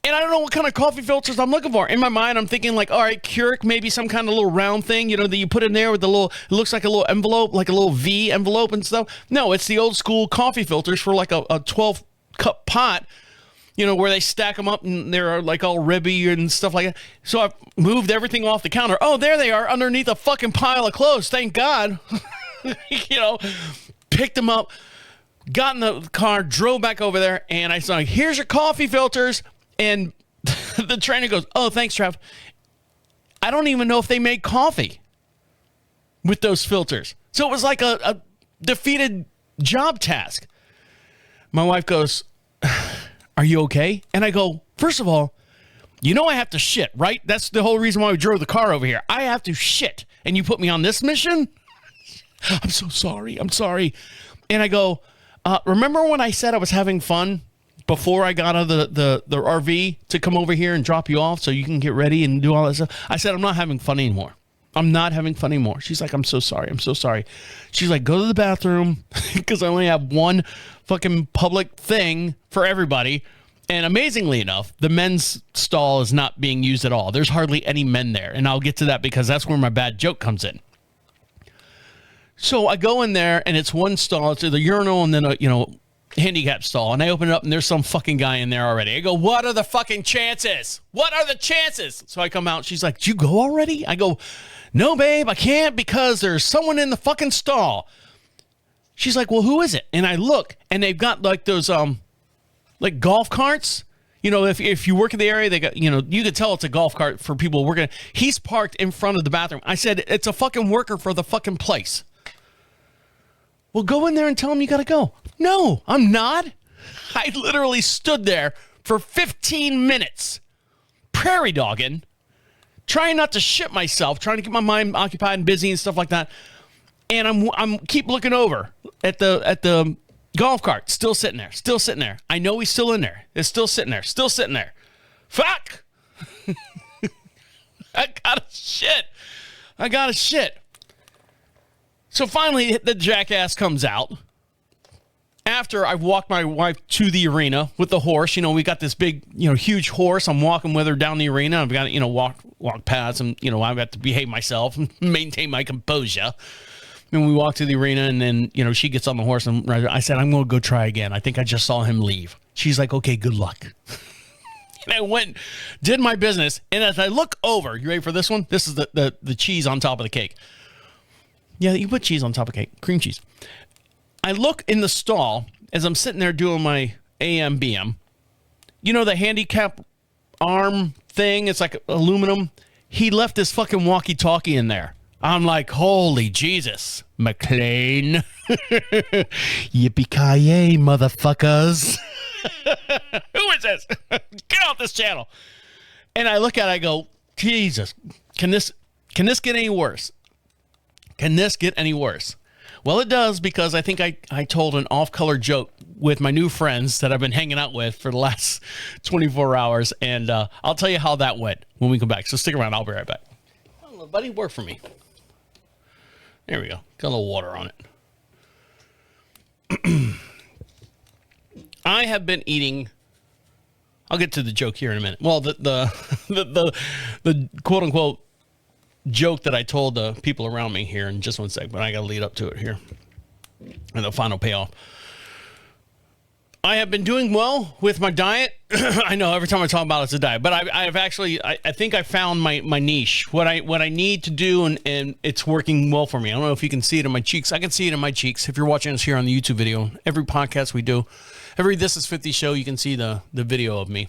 And I don't know what kind of coffee filters I'm looking for. In my mind, I'm thinking like, all right, Keurig, maybe some kind of little round thing, that you put in there with the little, it looks like a little envelope, like a little V envelope and stuff. No, it's the old school coffee filters for like a 12-cup pot, where they stack them up and they're like all ribby and stuff like that. So I moved everything off the counter. Oh, there they are underneath a fucking pile of clothes. Thank God. Picked them up, got in the car, drove back over there, and I said, here's your coffee filters. And the trainer goes, oh, thanks, Trav. I don't even know if they made coffee with those filters. So it was like a defeated job task. My wife goes, are you okay? And I go, first of all, I have to shit, right? That's the whole reason why we drove the car over here. I have to shit. And you put me on this mission? I'm so sorry. I'm sorry. And I go, remember when I said I was having fun before I got out of the RV to come over here and drop you off so you can get ready and do all that stuff? I said, I'm not having fun anymore. I'm not having fun anymore. She's like, I'm so sorry. I'm so sorry. She's like, go to the bathroom because I only have one fucking public thing for everybody. And amazingly enough, the men's stall is not being used at all. There's hardly any men there. And I'll get to that because that's where my bad joke comes in. So I go in there and it's one stall. It's the urinal and then a, handicap stall, and I open it up and there's some fucking guy in there already. I go, what are the fucking chances? What are the chances? So I come out. She's like, did you go already? I go, no, babe, I can't because there's someone in the fucking stall. She's like, well, who is it? And I look, and they've got like those like golf carts. If you work in the area, they got, you could tell it's a golf cart for people working. He's parked in front of the bathroom. I said, it's a fucking worker for the fucking place. Well, go in there and tell him you got to go. No, I'm not. I literally stood there for 15 minutes, prairie dogging, trying not to shit myself, trying to keep my mind occupied and busy and stuff like that. And I'm keep looking over at the golf cart, still sitting there. I know he's still in there. It's still sitting there. Fuck. I gotta shit. So finally, the jackass comes out. After I've walked my wife to the arena with the horse, we got this big, huge horse. I'm walking with her down the arena. I've got to, walk past and, I've got to behave myself and maintain my composure. And we walk to the arena and then, she gets on the horse and I said, I'm going to go try again. I think I just saw him leave. She's like, okay, good luck. And I went, did my business. And as I look over, you ready for this one? This is the cheese on top of the cake. Yeah, you put cheese on top of cake, cream cheese. I look in the stall as I'm sitting there doing my AM/BM. The handicap arm thing? It's like aluminum. He left his fucking walkie-talkie in there. I'm like, holy Jesus, McLean. Yippee-ki-yay, motherfuckers. Who is this? Get off this channel. And I look at it, I go, Jesus, can this get any worse? Can this get any worse? Well, it does, because I think I told an off-color joke with my new friends that I've been hanging out with for the last 24 hours, and I'll tell you how that went when we come back. So stick around. I'll be right back. Oh, buddy, work for me. There we go. Got a little water on it. I have been eating. I'll get to the joke here in a minute. Well, the quote unquote joke that I told the people around me here in just one sec, but I got to lead up to it here and the final payoff. I have been doing well with my diet. I know every time I talk about it's a diet, but I've actually, I think I found my niche, what I need to do, and it's working well for me. I don't know if you can see it in my cheeks. I can see it in my cheeks. If you're watching us here on the YouTube video, every podcast we do, Every This Is 50 show, you can see the video of me.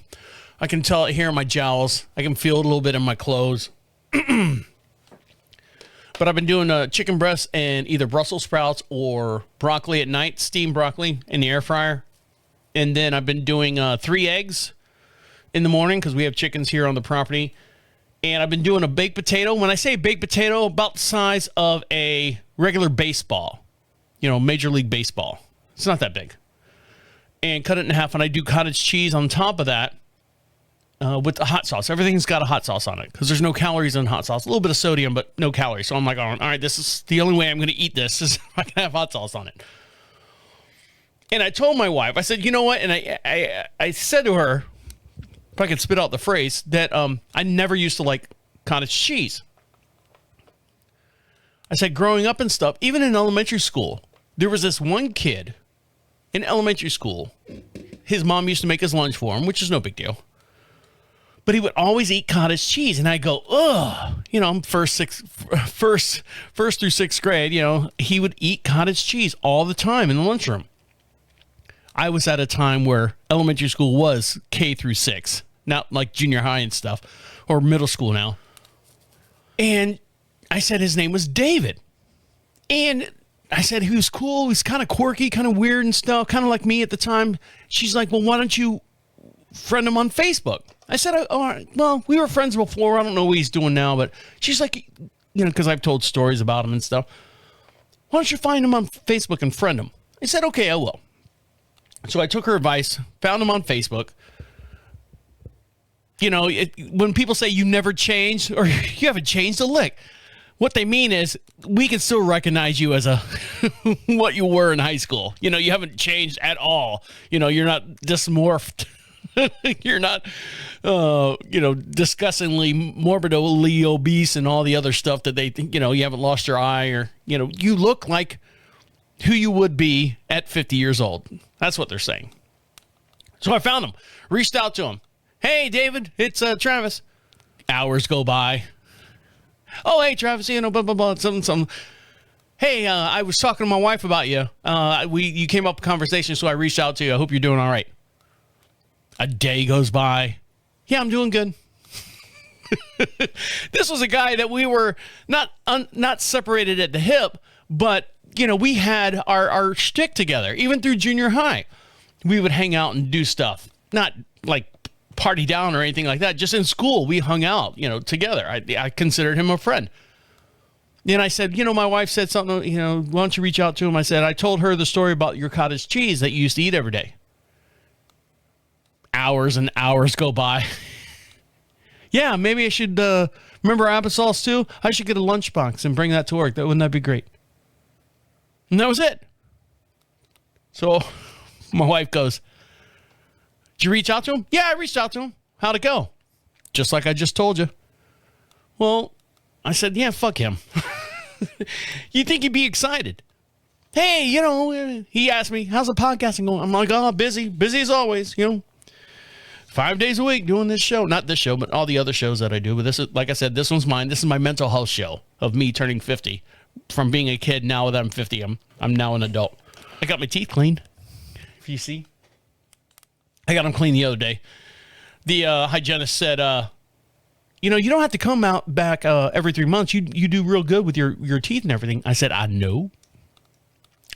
I can tell it here in my jowls. I can feel it a little bit in my clothes. But I've been doing chicken breasts and either Brussels sprouts or broccoli at night, steamed broccoli in the air fryer. And then I've been doing 3 eggs in the morning because we have chickens here on the property. And I've been doing a baked potato. When I say baked potato, about the size of a regular baseball, Major League Baseball. It's not that big. And cut it in half, and I do cottage cheese on top of that with the hot sauce. Everything's got a hot sauce on it because there's no calories in hot sauce. A little bit of sodium, but no calories. So I'm like, all right, this is the only way I'm going to eat this is if I can have hot sauce on it. And I told my wife, I said, you know what? And I said to her, if I could spit out the phrase, that I never used to like cottage cheese. I said, growing up and stuff, even in elementary school, there was this one kid in elementary school. His mom used to make his lunch for him, which is no big deal. But he would always eat cottage cheese. And I go, ugh, I'm first through sixth grade, he would eat cottage cheese all the time in the lunchroom. I was at a time where elementary school was K through 6, not like junior high and stuff, or middle school now. And I said his name was David. And I said he was cool. He was kind of quirky, kind of weird and stuff, kind of like me at the time. She's like, well, why don't you friend him on Facebook? I said, all right, well, we were friends before. I don't know what he's doing now, but she's like, because I've told stories about him and stuff. Why don't you find him on Facebook and friend him? I said, okay, I will. So I took her advice, found him on Facebook. When people say you never changed or you haven't changed a lick, what they mean is we can still recognize you as what you were in high school. You haven't changed at all. You're not dysmorphed. You're not, disgustingly morbidly obese and all the other stuff that they think, you haven't lost your eye or, you look like who you would be at 50 years old. That's what they're saying. So I found him, reached out to him. Hey, David, it's Travis. Hours go by. Oh, hey, Travis, blah, blah, blah, something. Hey, I was talking to my wife about you. You came up with a conversation, so I reached out to you. I hope you're doing all right. A day goes by. Yeah, I'm doing good. This was a guy that we were not separated at the hip, but, we had our shtick together. Even through junior high, we would hang out and do stuff. Not like party down or anything like that. Just in school, we hung out, together. I considered him a friend. And I said, my wife said something, why don't you reach out to him? I said, I told her the story about your cottage cheese that you used to eat every day. Hours and hours go by. Yeah, maybe I should, remember applesauce too? I should get a lunchbox and bring that to work. Wouldn't that be great? And that was it. So my wife goes, did you reach out to him? Yeah, I reached out to him. How'd it go? Just like I just told you. Well, I said, yeah, fuck him. You think he'd be excited? Hey, he asked me, how's the podcasting going? I'm like, oh, busy as always, 5 days a week doing this show. Not this show, but all the other shows that I do. But this is, like I said, this one's mine. This is my mental health show of me turning 50. From being a kid, now that I'm 50, I'm now an adult. I got my teeth cleaned, if you see. I got them cleaned the other day. The hygienist said, you don't have to come back every 3 months. You do real good with your teeth and everything. I said, I know.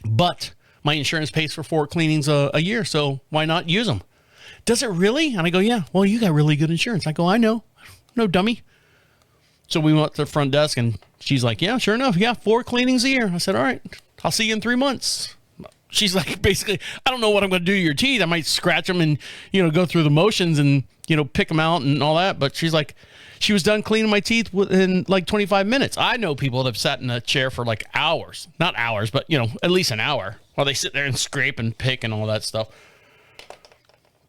But my insurance pays for 4 cleanings a year, so why not use them? Does it really? And I go, yeah. Well, you got really good insurance. I go, I know. No dummy. So we went to the front desk, and she's like, yeah, sure enough. Yeah, 4 cleanings a year. I said, all right, I'll see you in 3 months. She's like, basically, I don't know what I'm going to do to your teeth. I might scratch them and, go through the motions and, pick them out and all that. But she's like, she was done cleaning my teeth in like 25 minutes. I know people that have sat in a chair for like hours. Not hours, but, at least an hour while they sit there and scrape and pick and all that stuff.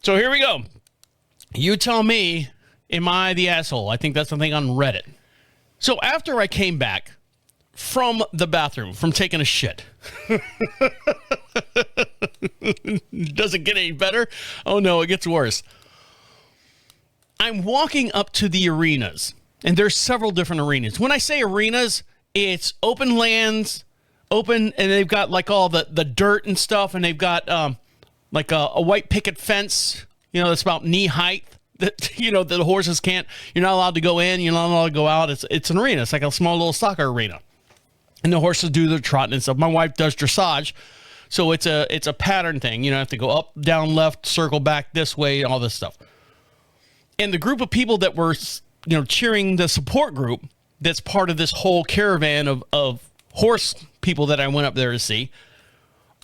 So here we go. You tell me, am I the asshole? I think that's something on Reddit. So after I came back from the bathroom, from taking a shit. Does it get any better? Oh no, it gets worse. I'm walking up to the arenas, and there's several different arenas. When I say arenas, it's open lands, and they've got like all the dirt and stuff, and they've got like a white picket fence, that's about knee height. That that the horses can't. You're not allowed to go in. You're not allowed to go out. It's an arena. It's like a small little soccer arena, and the horses do their trotting and stuff. My wife does dressage, so it's a pattern thing. You have to go up, down, left, circle back this way, all this stuff. And the group of people that were cheering, the support group that's part of this whole caravan of horse people that I went up there to see,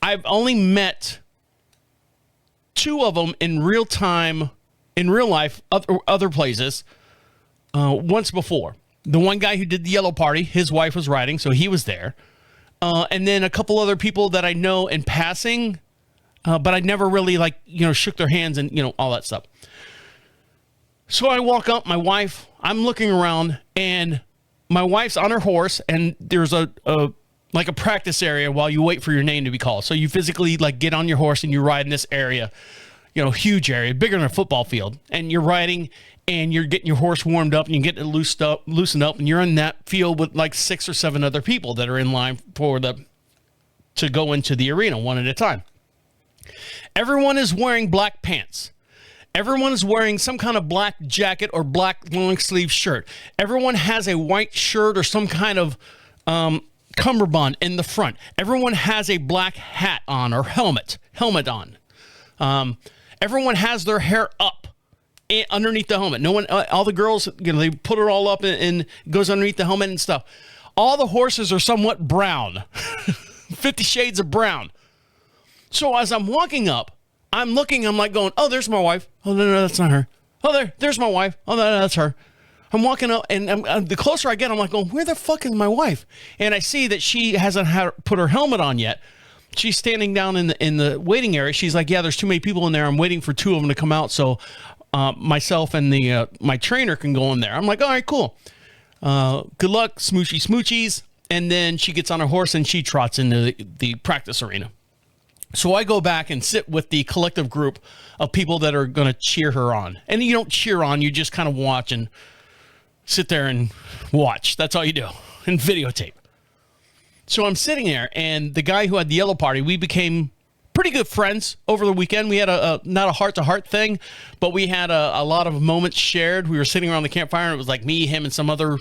I've only met two of them in real time. In real life, other places, once before. The one guy who did the yellow party, his wife was riding, so he was there. And then a couple other people that I know in passing, but I never really shook their hands and, all that stuff. So I walk up, my wife, I'm looking around, and my wife's on her horse, and there's a practice area while you wait for your name to be called. So you physically get on your horse and you ride in this area. Huge area, bigger than a football field. And you're riding and you're getting your horse warmed up and you get it loosened up. And you're in that field with 6 or 7 other people that are in line to go into the arena one at a time. Everyone is wearing black pants. Everyone is wearing some kind of black jacket or black long sleeve shirt. Everyone has a white shirt or some kind of cummerbund in the front. Everyone has a black hat on or helmet on. Everyone has their hair up underneath the helmet. No one, all the girls, they put it all up and goes underneath the helmet and stuff. All the horses are somewhat brown, 50 shades of brown. So as I'm walking up, I'm looking, I'm going, oh, there's my wife. Oh, no, that's not her. Oh, there's my wife. Oh, no, that's her. I'm walking up, and the closer I get, I'm going, where the fuck is my wife? And I see that she hasn't put her helmet on yet. She's standing down in the waiting area. She's like, yeah, there's too many people in there. I'm waiting for 2 of them to come out so myself and my trainer can go in there. I'm like, all right, cool. Good luck, smoochies. And then she gets on her horse and she trots into the practice arena. So I go back and sit with the collective group of people that are going to cheer her on. And you don't cheer on, you just kind of watch and sit there and watch. That's all you do, and videotape. So I'm sitting there, and the guy who had the yellow party, we became pretty good friends over the weekend. We had not a heart-to-heart thing, but we had a lot of moments shared. We were sitting around the campfire, and it was like me, him, and some other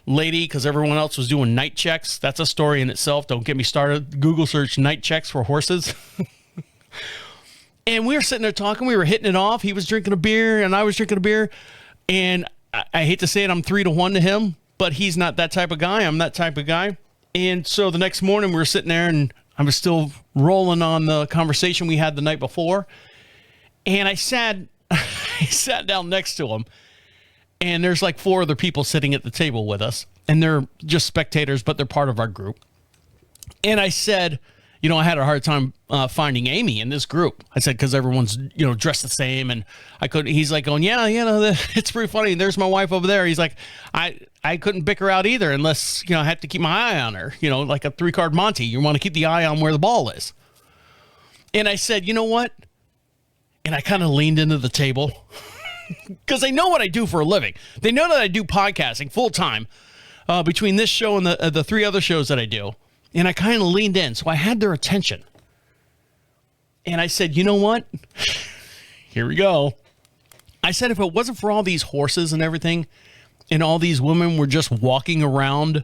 lady, because everyone else was doing night checks. That's a story in itself. Don't get me started. Google search night checks for horses. And we were sitting there talking. We were hitting it off. He was drinking a beer, and I was drinking a beer. And I hate to say it, I'm 3-1 to him, but he's not that type of guy. I'm that type of guy. And so the next morning we were sitting there and I was still rolling on the conversation we had the night before. And I sat down next to him, and there's 4 other people sitting at the table with us, and they're just spectators, but they're part of our group. And I said, I had a hard time finding Amy in this group. I said, because everyone's, dressed the same, and he's like going, yeah, it's pretty funny. There's my wife over there. He's like, I couldn't pick her out either unless, I had to keep my eye on her, like a 3-card Monty. You want to keep the eye on where the ball is. And I said, you know what? And I kind of leaned into the table because they know what I do for a living. They know that I do podcasting full time between this show and the 3 other shows that I do. And I kind of leaned in, so I had their attention. And I said, you know what? Here we go. I said, if it wasn't for all these horses and everything, and all these women were just walking around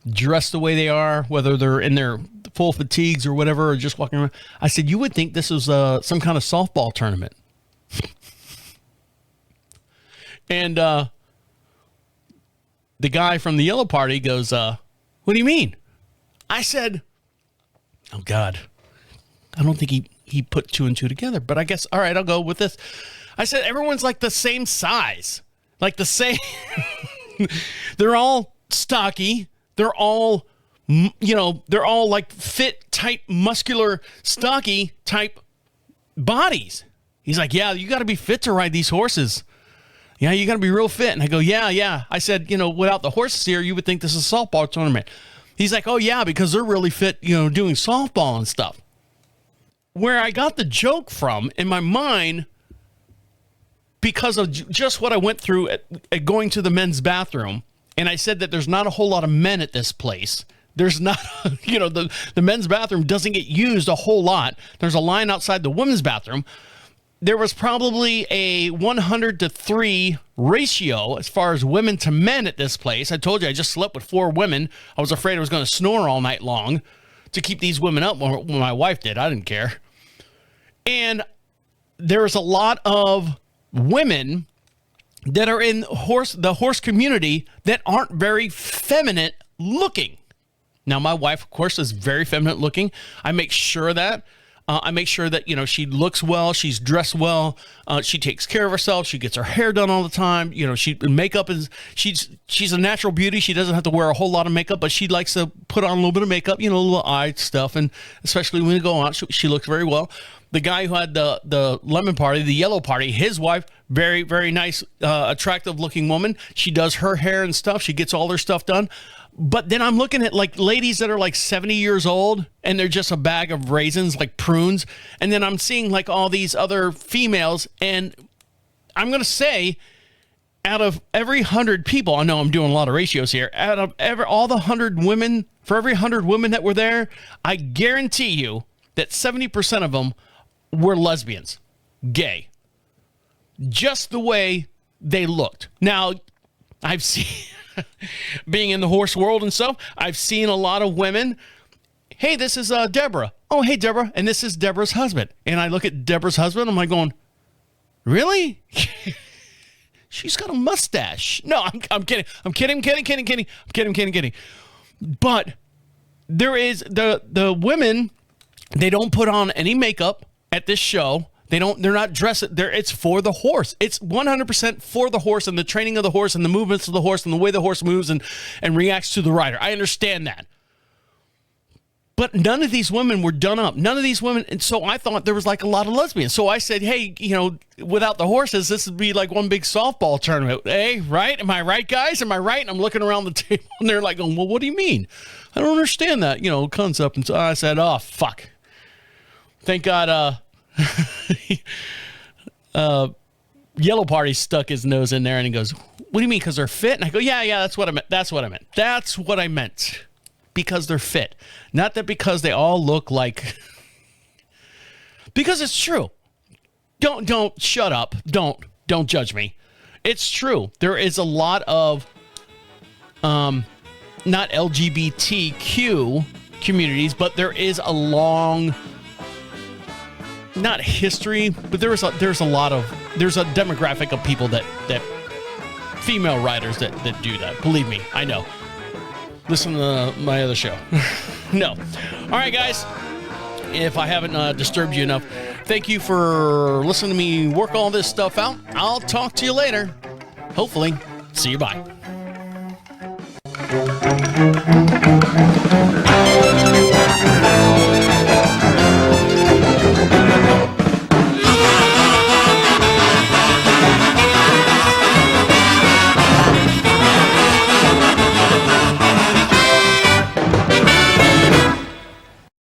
dressed the way they are, whether they're in their full fatigues or whatever, or just walking around, I said, you would think this was some kind of softball tournament. And the guy from the yellow party goes, what do you mean? I said, oh, God, I don't think he put 2 and 2 together, but I guess, all right, I'll go with this. I said, everyone's the same size, the same. They're all stocky. They're all, they're all fit, tight, muscular, stocky type bodies. He's like, yeah, you got to be fit to ride these horses. Yeah, you got to be real fit. And I go, yeah. I said, without the horses here, you would think this is a softball tournament. He's like, oh, yeah, because they're really fit, doing softball and stuff. Where I got the joke from in my mind, because of just what I went through at going to the men's bathroom, and I said that there's not a whole lot of men at this place There's not, the men's bathroom doesn't get used a whole lot. There's a line outside the women's bathroom. There was probably a 100-3 ratio as far as women to men at this place. I told you I just slept with 4 women. I was afraid I was going to snore all night long to keep these women up when my wife did. I didn't care. And there was a lot of women that are in the horse community that aren't very feminine looking. Now, my wife, of course, is very feminine looking. I make sure that. I make sure that, she looks well, she's dressed well, she takes care of herself, she gets her hair done all the time, makeup is, she's a natural beauty, she doesn't have to wear a whole lot of makeup, but she likes to put on a little bit of makeup, a little eye stuff, and especially when we go out, she looks very well. The guy who had the lemon party, the yellow party, his wife, very, very nice, attractive looking woman. She does her hair and stuff, she gets all her stuff done. But then I'm looking at like ladies that are like 70 years old and they're just a bag of raisins, like prunes. And then I'm seeing like all these other females. And I'm going to say out of every 100 people, I know I'm doing a lot of ratios here, out of all the 100 women, for every 100 women that were there, I guarantee you that 70% of them were lesbians, gay, just the way they looked. Now, I've seen... being in the horse world and stuff, I've seen a lot of women. Hey, this is Deborah. Oh, hey, Deborah. And this is Deborah's husband. And I look at Deborah's husband. I'm like going, really? She's got a mustache. No, I'm kidding. I'm kidding. But there is the women, they don't put on any makeup at this show. They're not dressed there. It's for the horse. It's 100% for the horse and the training of the horse and the movements of the horse and the way the horse moves and reacts to the rider. I understand that. But none of these women were done up. None of these women. And so I thought there was like a lot of lesbians. So I said, hey, without the horses, this would be like one big softball tournament. Hey, right? Am I right, guys? Am I right? And I'm looking around the table and they're like, well, what do you mean? I don't understand that, concept. And so I said, oh, fuck. Thank God, Yellow Party stuck his nose in there and he goes, what do you mean? Because they're fit? And I go, yeah, that's what I meant. That's what I meant. Because they're fit. Not that because they all look like, because it's true. Don't shut up. Don't judge me. It's true. There is a lot of, not LGBTQ communities, but there is a long, not history, but there's a demographic of people that female riders that do that. Believe me, I know. Listen to my other show. No. All right, guys. If I haven't disturbed you enough, thank you for listening to me work all this stuff out. I'll talk to you later. Hopefully. See you. Bye.